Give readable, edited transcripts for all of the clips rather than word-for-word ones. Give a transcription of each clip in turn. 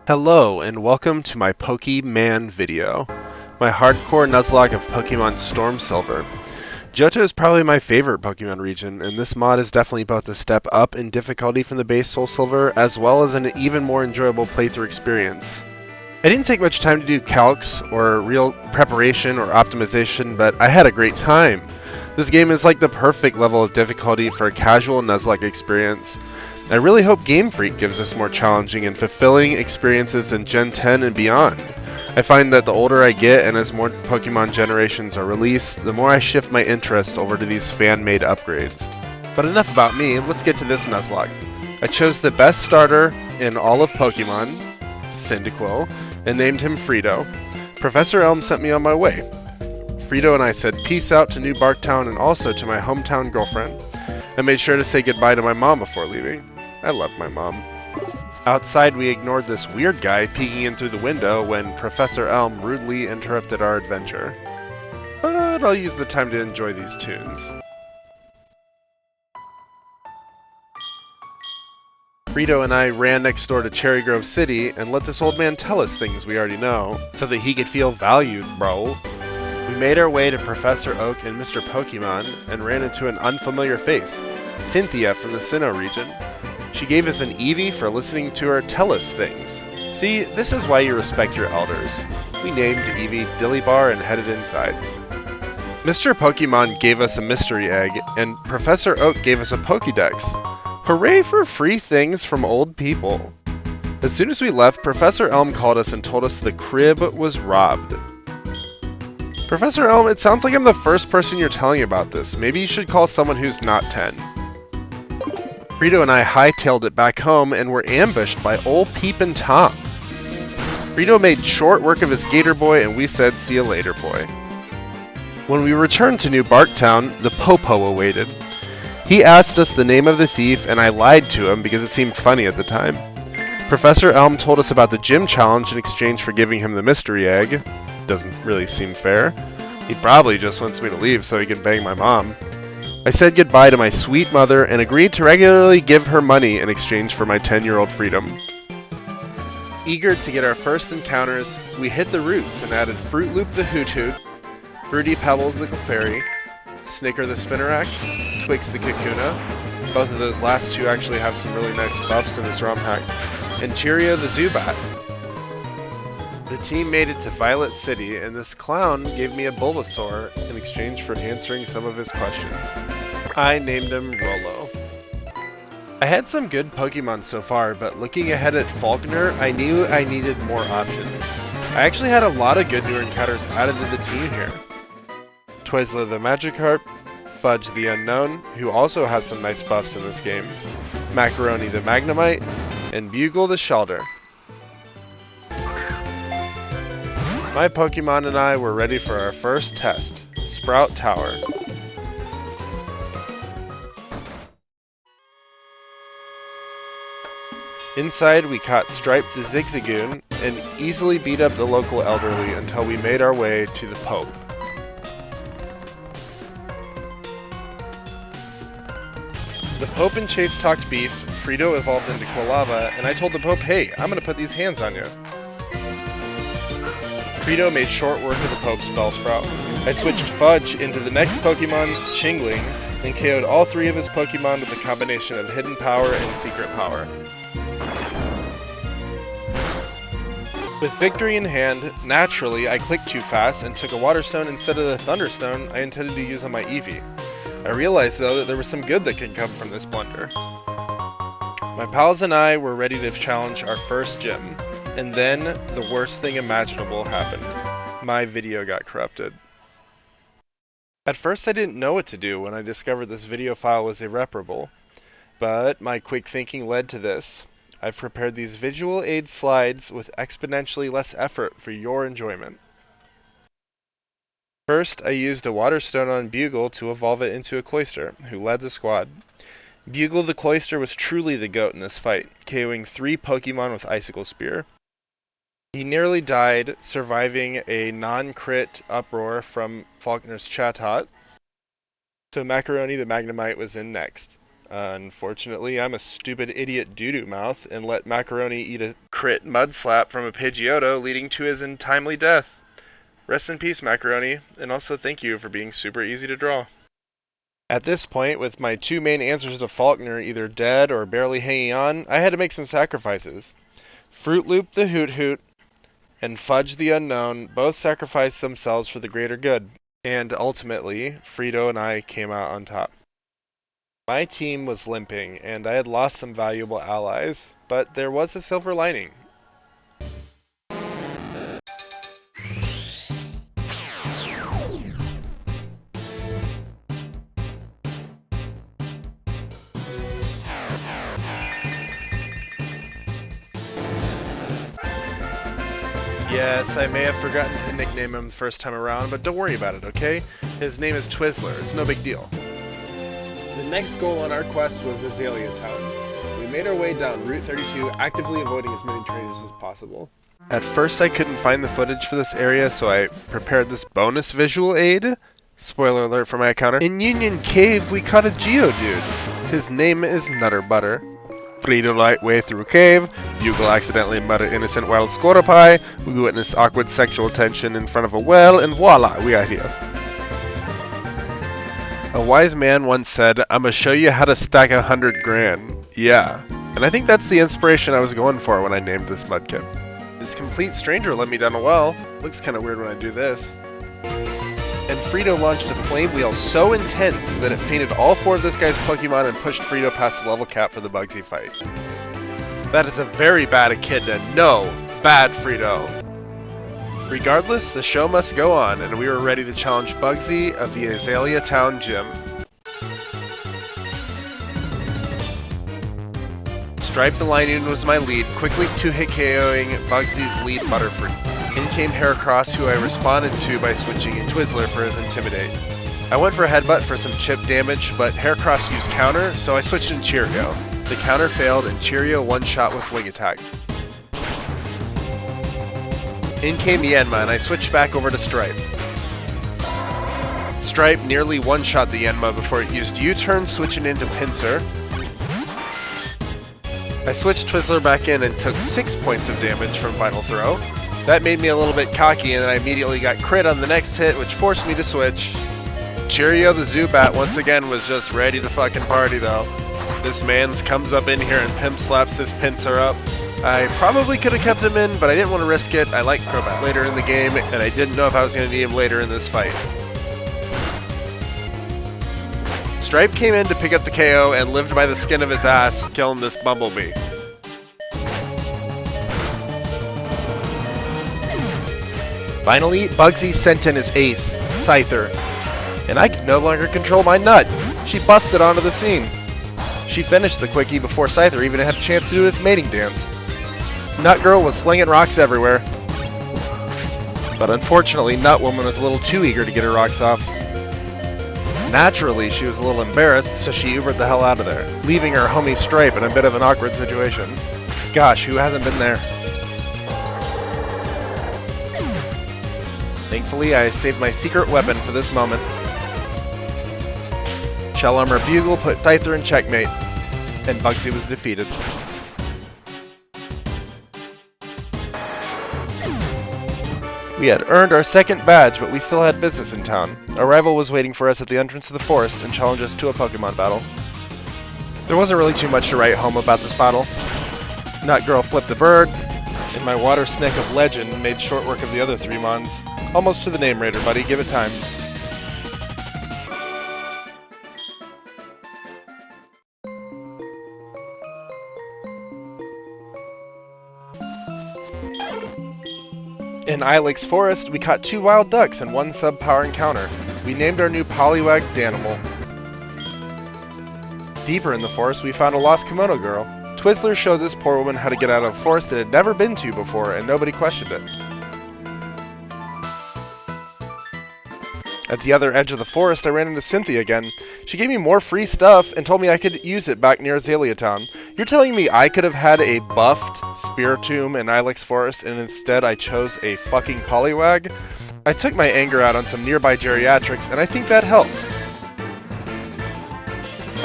Hello and welcome to my Pokemon video, my hardcore Nuzlocke of Pokemon SoulSilver. Johto is probably my favorite Pokemon region, and this mod is definitely both a step up in difficulty from the base SoulSilver, as well as an even more enjoyable playthrough experience. I didn't take much time to do calcs, or real preparation or optimization, but I had a great time. This game is like the perfect level of difficulty for a casual Nuzlocke experience. I really hope Game Freak gives us more challenging and fulfilling experiences in Gen 10 and beyond. I find that the older I get and as more Pokemon generations are released, the more I shift my interest over to these fan-made upgrades. But enough about me, let's get to this Nuzlocke. I chose the best starter in all of Pokemon, Cyndaquil, and named him Frito. Professor Elm sent me on my way. Frito and I said peace out to New Barktown and also to my hometown girlfriend. I made sure to say goodbye to my mom before leaving. I love my mom. Outside, we ignored this weird guy peeking in through the window when Professor Elm rudely interrupted our adventure. But I'll use the time to enjoy these tunes. Frito and I ran next door to Cherry Grove City and let this old man tell us things we already know, so that he could feel valued, bro. We made our way to Professor Oak and Mr. Pokemon and ran into an unfamiliar face, Cynthia from the Sinnoh region. She gave us an Eevee for listening to her tell us things. See, this is why you respect your elders. We named Eevee Dillybar and headed inside. Mr. Pokemon gave us a mystery egg, and Professor Oak gave us a Pokédex. Hooray for free things from old people. As soon as we left, Professor Elm called us and told us the crib was robbed. Professor Elm, it sounds like I'm the first person you're telling about this. Maybe you should call someone who's not 10. Frito and I hightailed it back home and were ambushed by Ol' Peepin' Tom. Frito made short work of his Gator Boy and we said, see you later, boy. When we returned to New Barktown, the Popo awaited. He asked us the name of the thief and I lied to him because it seemed funny at the time. Professor Elm told us about the gym challenge in exchange for giving him the mystery egg. Doesn't really seem fair. He probably just wants me to leave so he can bang my mom. I said goodbye to my sweet mother and agreed to regularly give her money in exchange for my 10-year-old freedom. Eager to get our first encounters, we hit the roots and added Fruit Loop the Hoot Hoot, Fruity Pebbles the Clefairy, Snicker the Spinnerack, Twix the Kakuna. Both of those last two actually have some really nice buffs in this ROM hack, and Cheerio the Zubat. The team made it to Violet City, and this clown gave me a Bulbasaur in exchange for answering some of his questions. I named him Rolo. I had some good Pokemon so far, but looking ahead at Falkner, I knew I needed more options. I actually had a lot of good new encounters added to the team here. Twizzler the Magikarp, Fudge the Unknown, who also has some nice buffs in this game, Macaroni the Magnemite, and Bugle the Shelder. My Pokemon and I were ready for our first test, Sprout Tower. Inside, we caught Stripe the Zigzagoon and easily beat up the local elderly until we made our way to the Pope. The Pope and Chase talked beef, Frito evolved into Quilava, and I told the Pope, hey, I'm gonna put these hands on you. Frito made short work of the Pope's Bellsprout. I switched Fudge into the next Pokemon, Chingling, and KO'd all three of his Pokemon with a combination of Hidden Power and Secret Power. With victory in hand, naturally I clicked too fast and took a Water Stone instead of the Thunder Stone I intended to use on my Eevee. I realized though that there was some good that could come from this blunder. My pals and I were ready to challenge our first gym, and then the worst thing imaginable happened. My video got corrupted. At first I didn't know what to do when I discovered this video file was irreparable, but my quick thinking led to this. I've prepared these visual aid slides with exponentially less effort for your enjoyment. First, I used a Water Stone on Bugle to evolve it into a Cloyster, who led the squad. Bugle the Cloyster was truly the GOAT in this fight, KOing 3 Pokemon with Icicle Spear. He nearly died, surviving a non-crit uproar from Falkner's Chatot, so Macaroni the Magnemite was in next. Unfortunately, I'm a stupid idiot doo-doo mouth and let Macaroni eat a crit mud slap from a Pidgeotto, leading to his untimely death. Rest in peace, Macaroni, and also thank you for being super easy to draw. At this point, with my two main answers to Falkner either dead or barely hanging on, I had to make some sacrifices. Fruit Loop the Hoot Hoot and Fudge the Unknown both sacrificed themselves for the greater good, and ultimately, Frito and I came out on top. My team was limping, and I had lost some valuable allies, but there was a silver lining. Yes, I may have forgotten to nickname him the first time around, but don't worry about it, okay? His name is Twizzler, it's no big deal. The next goal on our quest was Azalea Town. We made our way down Route 32, actively avoiding as many trainers as possible. At first I couldn't find the footage for this area, so I prepared this bonus visual aid. Spoiler alert for my encounter. In Union Cave, we caught a Geodude. His name is Nutter Butter. Frito light way through cave, Bugle accidentally mutter innocent wild Scoropie, we witness awkward sexual tension in front of a well, and voila, we are here. A wise man once said, I'ma show you how to stack 100 grand. Yeah. And I think that's the inspiration I was going for when I named this mudkip. This complete stranger let me down a well. Looks kinda weird when I do this. And Frito launched a flame wheel so intense that it painted all 4 of this guy's Pokemon and pushed Frito past the level cap for the Bugsy fight. That is a very bad echidna. No! Bad Frito! Regardless, the show must go on, and we were ready to challenge Bugsy of the Azalea Town Gym. Stripe the Linoon was my lead, quickly 2-hit KOing Bugsy's lead Butterfree. In came Heracross, who I responded to by switching in Twizzler for his Intimidate. I went for a Headbutt for some chip damage, but Heracross used Counter, so I switched in Cheerio. The counter failed, and Cheerio one-shot with Wing Attack. In came Yanma, and I switched back over to Stripe. Stripe nearly one-shot the Yanma before it used U-turn, switching into Pinsir. I switched Twizzler back in and took 6 points of damage from Final Throw. That made me a little bit cocky, and I immediately got crit on the next hit, which forced me to switch. Cheerio the Zubat once again was just ready to fucking party though. This man comes up in here and pimp slaps this Pinsir up. I probably could have kept him in, but I didn't want to risk it. I like Crobat later in the game, and I didn't know if I was going to need him later in this fight. Stripe came in to pick up the KO and lived by the skin of his ass, killing this Bumblebee. Finally, Bugsy sent in his ace, Scyther, and I could no longer control my nut. She busted onto the scene. She finished the quickie before Scyther even had a chance to do his mating dance. Nut Girl was slinging rocks everywhere, but unfortunately Nut Woman was a little too eager to get her rocks off. Naturally, she was a little embarrassed, so she Ubered the hell out of there, leaving her homie Stripe in a bit of an awkward situation. Gosh, who hasn't been there? Thankfully, I saved my secret weapon for this moment. Shell Armor Bugle put Scyther in checkmate, and Bugsy was defeated. We had earned our second badge, but we still had business in town. Our rival was waiting for us at the entrance to the forest and challenged us to a Pokemon battle. There wasn't really too much to write home about this battle. Nut Girl flipped the bird, and my Water Snake of Legend made short work of the other 3 Mons. Almost to the name Raider, buddy. Give it time. In Ilex Forest, we caught 2 wild ducks and 1 sub-power encounter. We named our new Poliwag Danimal. Deeper in the forest, we found a lost kimono girl. Twizzler showed this poor woman how to get out of a forest it had never been to before, and nobody questioned it. At the other edge of the forest, I ran into Cynthia again. She gave me more free stuff and told me I could use it back near Azalea Town. You're telling me I could have had a buffed Spiritomb in Ilex Forest and instead I chose a fucking Poliwag? I took my anger out on some nearby geriatrics and I think that helped.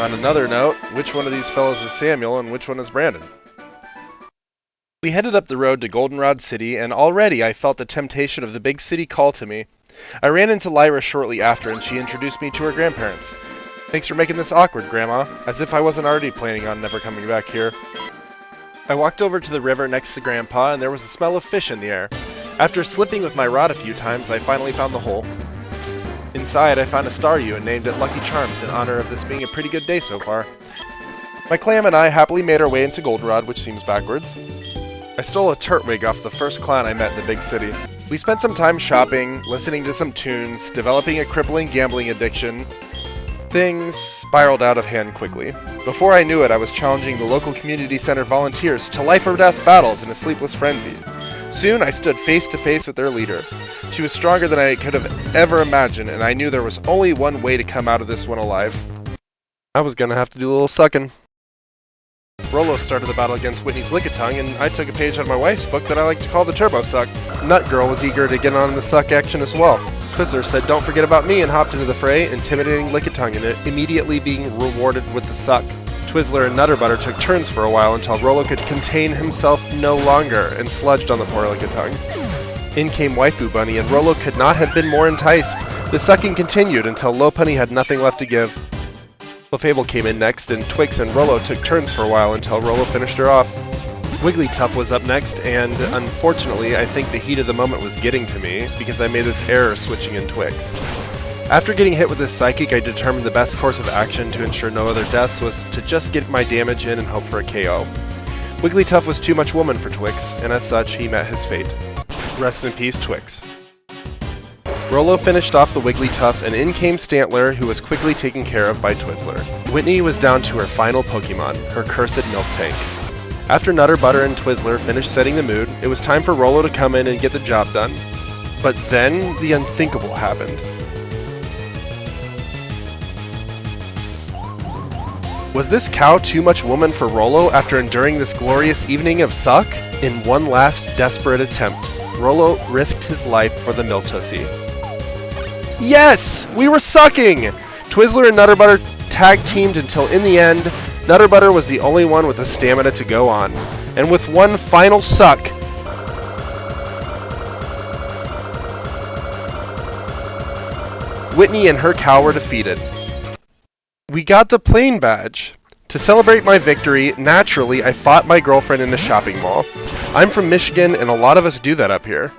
On another note, which one of these fellows is Samuel and which one is Brandon? We headed up the road to Goldenrod City, and already I felt the temptation of the big city call to me. I ran into Lyra shortly after, and she introduced me to her grandparents. Thanks for making this awkward, Grandma, as if I wasn't already planning on never coming back here. I walked over to the river next to Grandpa, and there was a smell of fish in the air. After slipping with my rod a few times, I finally found the hole. Inside, I found a Staryu and named it Lucky Charms in honor of this being a pretty good day so far. My clam and I happily made our way into Goldenrod, which seems backwards. I stole a Turtwig off the first clown I met in the big city. We spent some time shopping, listening to some tunes, developing a crippling gambling addiction. Things spiraled out of hand quickly. Before I knew it, I was challenging the local community center volunteers to life-or-death battles in a sleepless frenzy. Soon, I stood face to face with their leader. She was stronger than I could have ever imagined, and I knew there was only one way to come out of this one alive. I was gonna have to do a little sucking. Rollo started the battle against Whitney's Lickitung, and I took a page out of my wife's book that I like to call the Turbo Suck. Nut Girl was eager to get on the suck action as well. Twizzler said don't forget about me and hopped into the fray, intimidating Lickitung and immediately being rewarded with the suck. Twizzler and Nutterbutter took turns for a while until Rollo could contain himself no longer and sludged on the poor Lickitung. In came Waifu Bunny, and Rollo could not have been more enticed. The sucking continued until Lopunny had nothing left to give. Clefable came in next, and Twix and Rollo took turns for a while until Rollo finished her off. Wigglytuff was up next, and unfortunately, I think the heat of the moment was getting to me, because I made this error switching in Twix. After getting hit with this Psychic, I determined the best course of action to ensure no other deaths was to just get my damage in and hope for a KO. Wigglytuff was too much woman for Twix, and as such, he met his fate. Rest in peace, Twix. Rollo finished off the Wigglytuff, and in came Stantler, who was quickly taken care of by Twizzler. Whitney was down to her final Pokemon, her cursed Milk Tank. After Nutterbutter and Twizzler finished setting the mood, it was time for Rollo to come in and get the job done. But then, the unthinkable happened. Was this cow too much woman for Rollo after enduring this glorious evening of suck? In one last desperate attempt, Rollo risked his life for the Miltussie. Yes! We were sucking! Twizzler and Nutterbutter tag-teamed until in the end, Nutterbutter was the only one with the stamina to go on. And with one final suck, Whitney and her cow were defeated. We got the plane badge. To celebrate my victory, naturally, I fought my girlfriend in a shopping mall. I'm from Michigan, and a lot of us do that up here.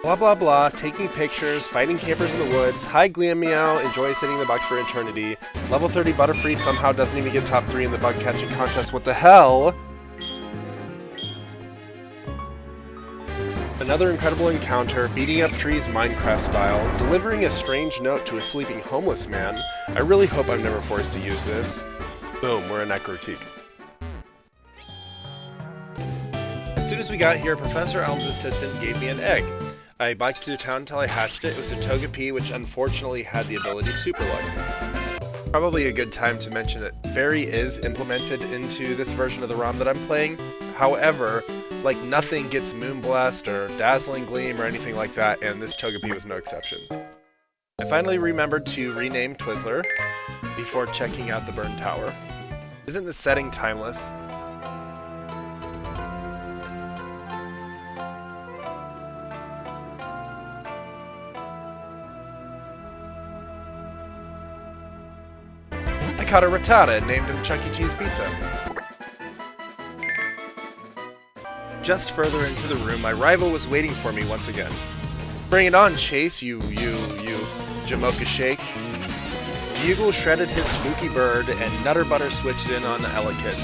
Blah blah blah, taking pictures, fighting campers in the woods, hi Glam Meow, enjoy sitting in the box for eternity, level 30 Butterfree somehow doesn't even get top 3 in the bug catching contest, what the hell? Another incredible encounter, beating up trees Minecraft style, delivering a strange note to a sleeping homeless man. I really hope I'm never forced to use this. Boom, we're in Ecruteak. As soon as we got here, Professor Elm's assistant gave me an egg. I biked to town until I hatched it. It was a Togepi, which unfortunately had the ability Super Luck. Probably a good time to mention that Fairy is implemented into this version of the ROM that I'm playing. However, like nothing gets Moonblast or Dazzling Gleam or anything like that, and this Togepi was no exception. I finally remembered to rename Twizzler before checking out the Burn Tower. Isn't the setting timeless? I caught a Rattata and named him Chuck E. Cheese Pizza. Just further into the room, my rival was waiting for me once again. Bring it on, Chase, you Jamocha Shake. Bugle shredded his spooky bird, and Nutterbutter switched in on Elekid.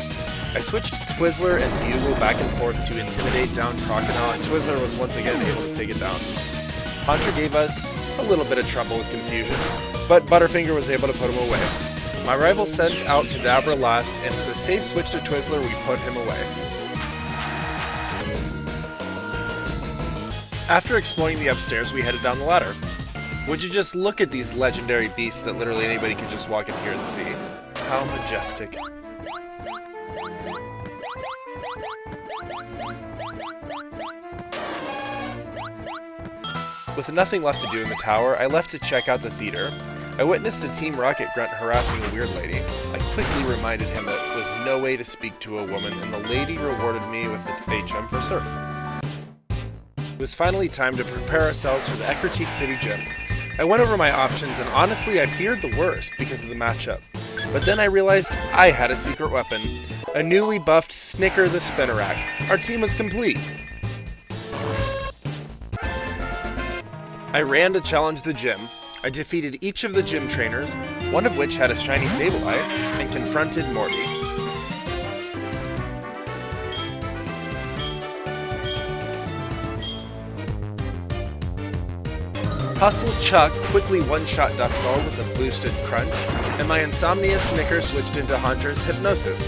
I switched Twizzler and Bugle back and forth to intimidate down Crocodile, and Twizzler was once again able to take it down. Hunter gave us a little bit of trouble with confusion, but Butterfinger was able to put him away. My rival sent out Kadabra last, and with a safe switch to Twizzler, we put him away. After exploring the upstairs, we headed down the ladder. Would you just look at these legendary beasts that literally anybody can just walk in here and see? How majestic. With nothing left to do in the tower, I left to check out the theater. I witnessed a Team Rocket grunt harassing a weird lady. I quickly reminded him that it was no way to speak to a woman, and the lady rewarded me with the HM for surf. It was finally time to prepare ourselves for the Ecruteak City gym. I went over my options, and honestly I feared the worst because of the matchup. But then I realized I had a secret weapon. A newly buffed Snicker the Spinnerack. Our team was complete. I ran to challenge the gym. I defeated each of the gym trainers, one of which had a shiny Sableye, and confronted Morty. Hustle Chuck quickly one-shot Dustball with a boosted Crunch, and my Insomnia Snicker switched into Hunter's Hypnosis.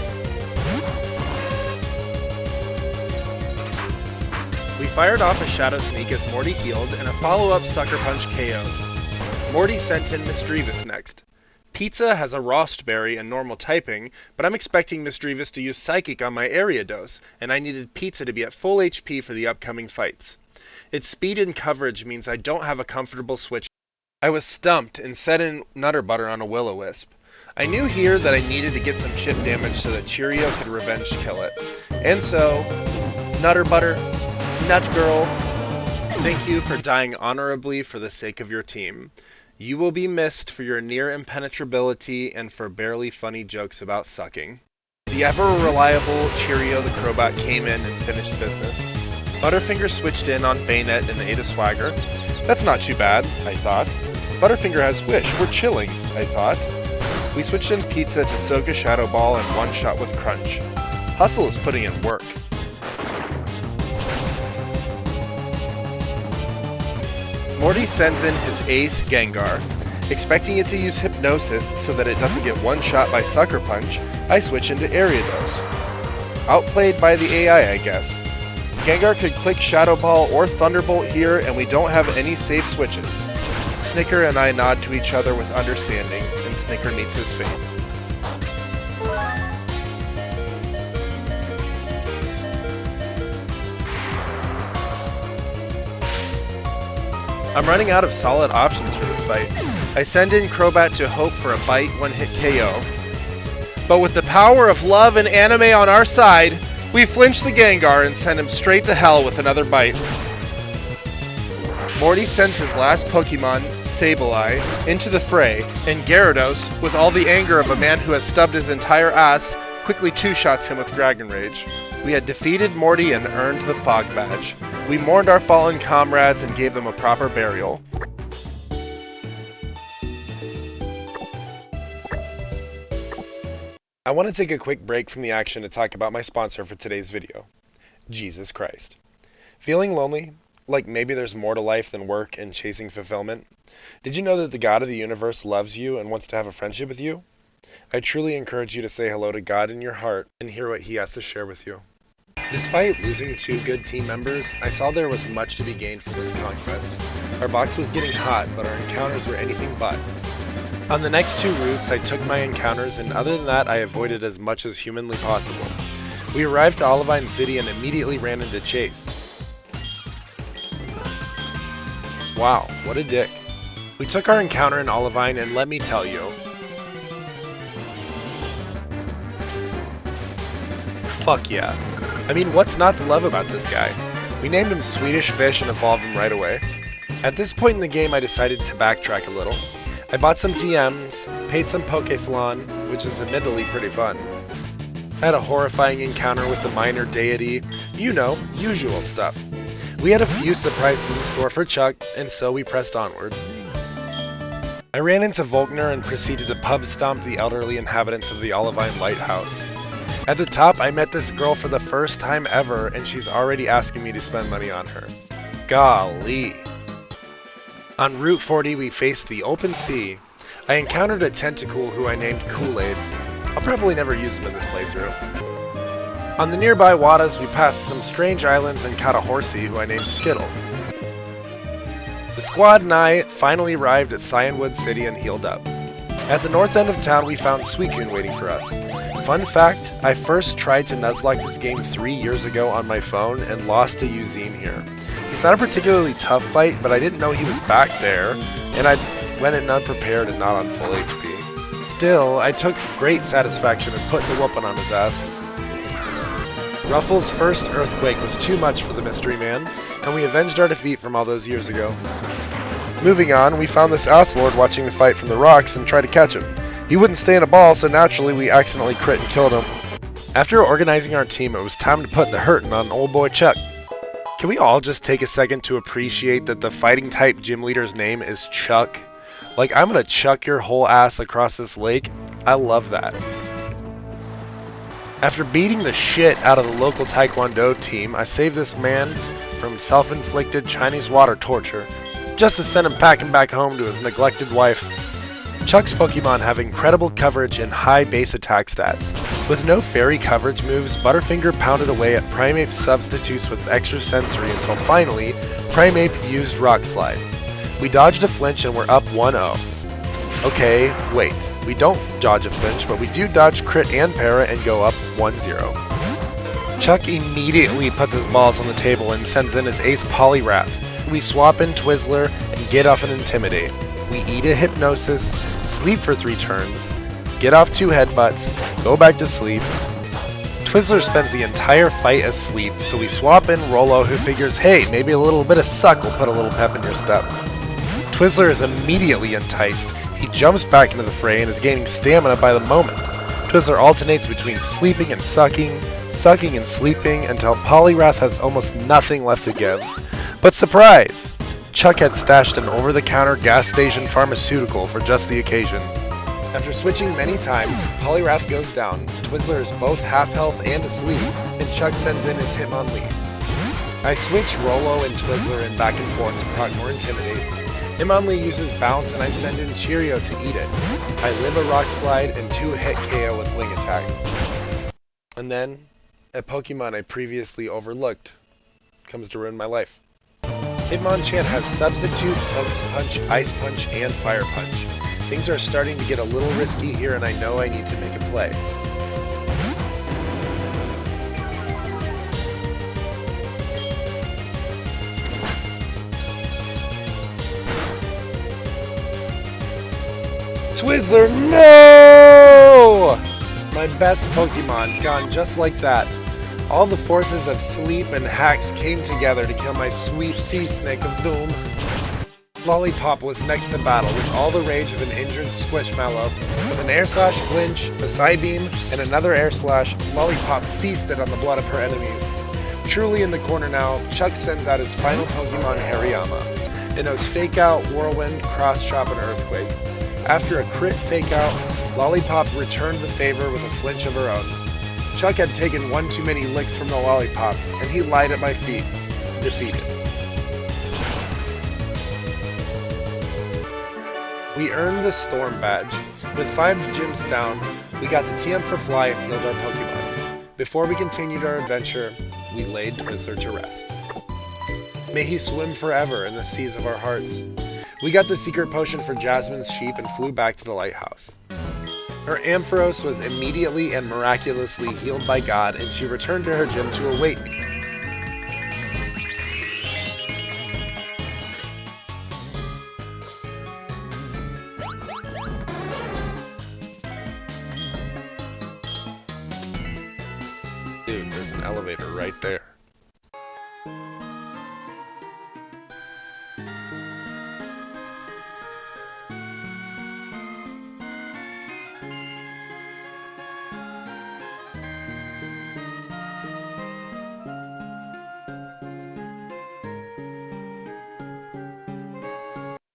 We fired off a Shadow Sneak as Morty healed, and a follow-up Sucker Punch KO'd. Morty sent in Misdreavus next. Pizza has a Rostberry and normal typing, but I'm expecting Misdreavus to use Psychic on my area dose, and I needed Pizza to be at full HP for the upcoming fights. Its speed and coverage means I don't have a comfortable switch. I was stumped and set in Nutter Butter on a Will-O-Wisp. I knew here that I needed to get some chip damage so that Cheerio could revenge kill it. And so, Nutter Butter, Nut Girl, thank you for dying honorably for the sake of your team. You will be missed for your near impenetrability and for barely funny jokes about sucking. The ever-reliable Cheerio the Crowbat came in and finished business. Butterfinger switched in on Bayonet and Ada Swagger. That's not too bad, I thought. Butterfinger has Wish, we're chilling, I thought. We switched in Pizza to soak a Shadow Ball and one-shot with Crunch. Hustle is putting in work. Morty sends in his ace Gengar. Expecting it to use Hypnosis so that it doesn't get one-shot by Sucker Punch, I switch into Ariados. Outplayed by the AI, I guess. Gengar could click Shadow Ball or Thunderbolt here, and we don't have any safe switches. Snicker and I nod to each other with understanding, and Snicker meets his fate. I'm running out of solid options for this fight. I send in Crobat to hope for a bite one-hit KO. But with the power of love and anime on our side, we flinch the Gengar and send him straight to hell with another bite. Morty sends his last Pokemon, Sableye, into the fray, and Gyarados, with all the anger of a man who has stubbed his entire ass, quickly two-shots him with Dragon Rage. We had defeated Morty and earned the Fog Badge. We mourned our fallen comrades and gave them a proper burial. I want to take a quick break from the action to talk about my sponsor for today's video, Jesus Christ. Feeling lonely? Like maybe there's more to life than work and chasing fulfillment? Did you know that the God of the universe loves you and wants to have a friendship with you? I truly encourage you to say hello to God in your heart and hear what He has to share with you. Despite losing 2 good team members, I saw there was much to be gained from this conquest. Our box was getting hot, but our encounters were anything but. On the next 2 routes, I took my encounters, and other than that, I avoided as much as humanly possible. We arrived to Olivine City and immediately ran into Chase. Wow, what a dick. We took our encounter in Olivine, and let me tell you, fuck yeah. I mean, what's not to love about this guy? We named him Swedish Fish and evolved him right away. At this point in the game, I decided to backtrack a little. I bought some TMs, paid some Pokeflon, which is admittedly pretty fun. I had a horrifying encounter with the minor deity, you know, usual stuff. We had a few surprises in store for Chuck, and so we pressed onward. I ran into Falkner and proceeded to pub stomp the elderly inhabitants of the Olivine Lighthouse. At the top, I met this girl for the first time ever, and she's already asking me to spend money on her. Golly. On Route 40, we faced the open sea. I encountered a tentacle who I named Kool-Aid. I'll probably never use him in this playthrough. On the nearby Wadas, we passed some strange islands and caught a horsey who I named Skittle. The squad and I finally arrived at Cianwood City and healed up. At the north end of town, we found Suicune waiting for us. Fun fact, I first tried to Nuzlocke this game 3 years ago on my phone and lost to Eugene here. He's not a particularly tough fight, but I didn't know he was back there, and I'd went in unprepared and not on full HP. Still, I took great satisfaction in putting the whooping on his ass. Ruffles' first earthquake was too much for the mystery man, and we avenged our defeat from all those years ago. Moving on, we found this ass lord watching the fight from the rocks and tried to catch him. He wouldn't stay in a ball, so naturally we accidentally crit and killed him. After organizing our team, it was time to put the hurtin' on old boy Chuck. Can we all just take a second to appreciate that the fighting type gym leader's name is Chuck? Like, I'm gonna chuck your whole ass across this lake. I love that. After beating the shit out of the local Taekwondo team, I saved this man from self-inflicted Chinese water torture, just to send him packing back home to his neglected wife. Chuck's Pokemon have incredible coverage and high base attack stats. With no fairy coverage moves, Butterfinger pounded away at Primeape substitutes with extra sensory until finally, Primeape used Rock Slide. We dodged a flinch and we're up 1-0. Okay, wait. We don't dodge a flinch, but we do dodge crit and para and go up 1-0. Chuck immediately puts his balls on the table and sends in his ace Poliwrath. We swap in Twizzler and get off an Intimidate. We eat a Hypnosis, sleep for 3 turns, get off 2 headbutts, go back to sleep. Twizzler spends the entire fight asleep, so we swap in Rolo, who figures, hey, maybe a little bit of suck will put a little pep in your step. Twizzler is immediately enticed. He jumps back into the fray and is gaining stamina by the moment. Twizzler alternates between sleeping and sucking, sucking and sleeping, until Poliwrath has almost nothing left to give. But surprise! Chuck had stashed an over-the-counter gas station pharmaceutical for just the occasion. After switching many times, Poliwrath goes down, Twizzler is both half health and asleep, and Chuck sends in his Hitmonlee. I switch Rolo and Twizzler in back and forth to proc more Intimidates. Hitmonlee uses Bounce and I send in Cheerio to eat it. I live a Rock Slide and 2 hit KO with Wing Attack. And then, a Pokemon I previously overlooked comes to ruin my life. Hitmonchan has Substitute, Focus Punch, Ice Punch, and Fire Punch. Things are starting to get a little risky here and I know I need to make a play. Twizzler, no! My best Pokemon's gone just like that. All the forces of sleep and hacks came together to kill my sweet sea snake of doom. Lollipop was next to battle with all the rage of an injured Squishmallow. With an Air Slash flinch, a Psybeam, and another Air Slash, Lollipop feasted on the blood of her enemies. Truly in the corner now, Chuck sends out his final Pokemon, Hariyama. It knows Fake Out, Whirlwind, Cross Chop, and Earthquake. After a crit Fake Out, Lollipop returned the favor with a flinch of her own. Chuck had taken one too many licks from the Lollipop, and he lied at my feet, defeated. We earned the Storm Badge. With 5 gyms down, we got the TM for Fly and healed our Pokemon. Before we continued our adventure, we laid Twizzler to rest. May he swim forever in the seas of our hearts. We got the secret potion for Jasmine's sheep and flew back to the lighthouse. Her Ampharos was immediately and miraculously healed by God, and she returned to her gym to await me. Dude, there's an elevator right there.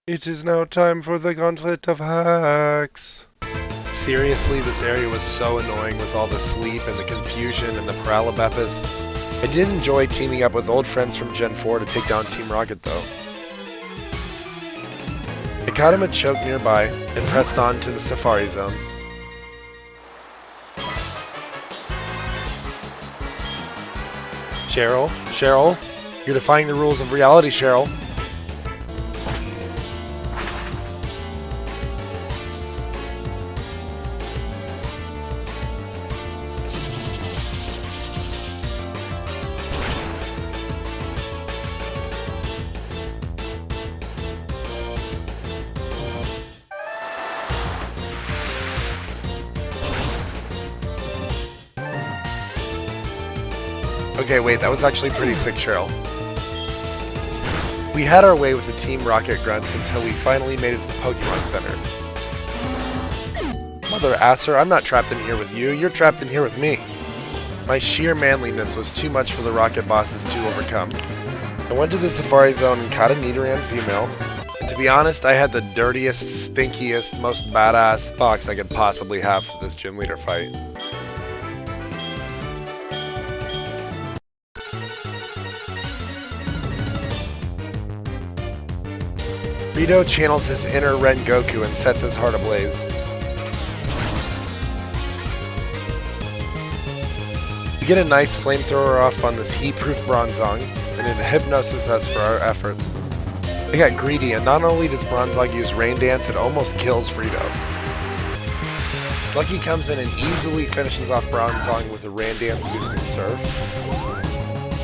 It is now time for the Gauntlet of Hacks. Seriously, this area was so annoying with all the sleep and the confusion and the Paralabepis. I did enjoy teaming up with old friends from Gen 4 to take down Team Rocket though. I caught him a choke nearby and pressed on to the Safari Zone. Cheryl, you're defying the rules of reality, Cheryl. Okay, wait, that was actually pretty sick, Cheryl. We had our way with the Team Rocket Grunts until we finally made it to the Pokemon Center. Mother Asser, I'm not trapped in here with you, you're trapped in here with me. My sheer manliness was too much for the Rocket bosses to overcome. I went to the Safari Zone and caught a Nidoran female, and to be honest, I had the dirtiest, stinkiest, most badass box I could possibly have for this gym leader fight. Rito channels his inner Rengoku and sets his heart ablaze. We get a nice flamethrower off on this heat-proof Bronzong, and it hypnoses us for our efforts. I got greedy, and not only does Bronzong use Rain Dance, it almost kills Frito. Lucky comes in and easily finishes off Bronzong with a Rain Dance boosted Surf.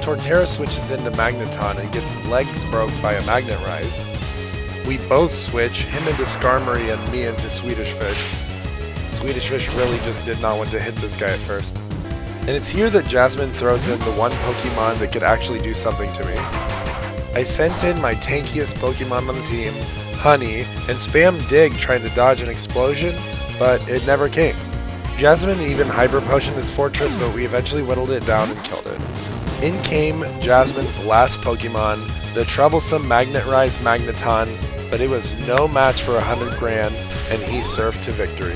Torterra switches into Magneton and gets his legs broke by a Magnet Rise. We both switch, him into Skarmory and me into Swedish Fish. Swedish Fish really just did not want to hit this guy at first. And it's here that Jasmine throws in the one Pokemon that could actually do something to me. I sent in my tankiest Pokemon on the team, Honey, and spammed Dig trying to dodge an explosion, but it never came. Jasmine even Hyper Potioned this fortress, but we eventually whittled it down and killed it. In came Jasmine's last Pokemon, the troublesome Magnet Rise Magneton, but it was no match for 100 grand, and he surfed to victory.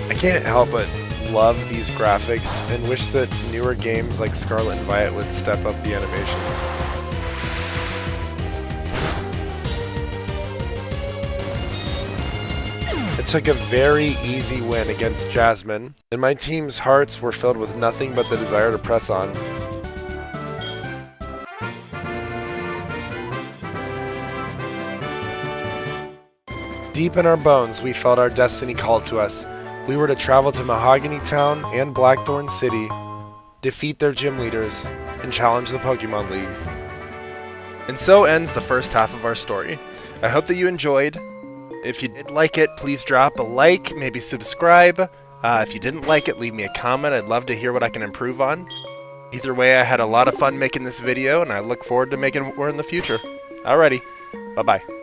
I can't help but love these graphics and wish that newer games like Scarlet and Violet would step up the animations. It took a very easy win against Jasmine, and my team's hearts were filled with nothing but the desire to press on. Deep in our bones, we felt our destiny called to us. We were to travel to Mahogany Town and Blackthorn City, defeat their gym leaders, and challenge the Pokemon League. And so ends the first half of our story. I hope that you enjoyed. If you did like it, please drop a like, maybe subscribe. If you didn't like it, leave me a comment. I'd love to hear what I can improve on. Either way, I had a lot of fun making this video, and I look forward to making more in the future. Alrighty, bye-bye.